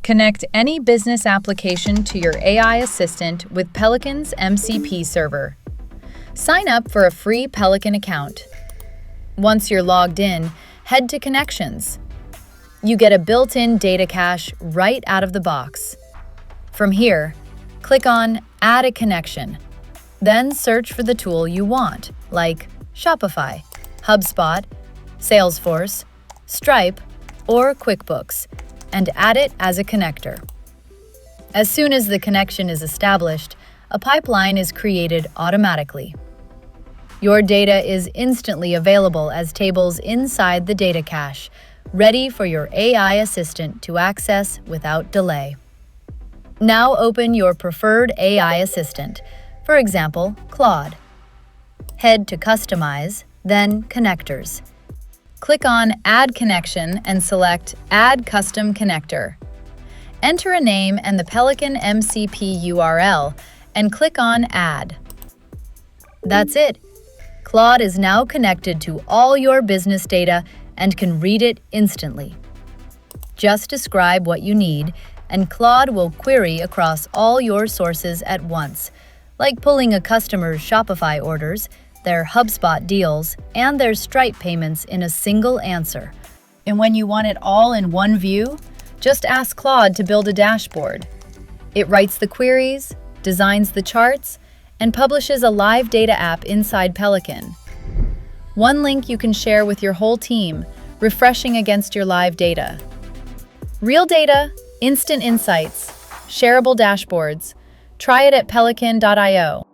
Connect any business application to your AI assistant with Peliqan's MCP server. Sign up for a free Peliqan account. Once you're logged in, head to Connections. You get a built-in data cache right out of the box. From here, click on Add a Connection. Then search for the tool you want, like Shopify, HubSpot, Salesforce, Stripe, or QuickBooks, and add it as a connector. As soon as the connection is established, a pipeline is created automatically. Your data is instantly available as tables inside the data cache, ready for your AI assistant to access without delay. Now open your preferred AI assistant, for example, Claude. Head to Customize, then Connectors. Click on Add Connection and select Add Custom Connector. Enter a name and the Peliqan MCP URL and click on Add. That's it. Claude is now connected to all your business data and can read it instantly. Just describe what you need, and Claude will query across all your sources at once, like pulling a customer's Shopify orders, their HubSpot deals, and their Stripe payments in a single answer. And when you want it all in one view, just ask Claude to build a dashboard. It writes the queries, designs the charts, and publishes a live data app inside Peliqan. One link you can share with your whole team, refreshing against your live data. Real data, instant insights, shareable dashboards. Try it at Peliqan.io.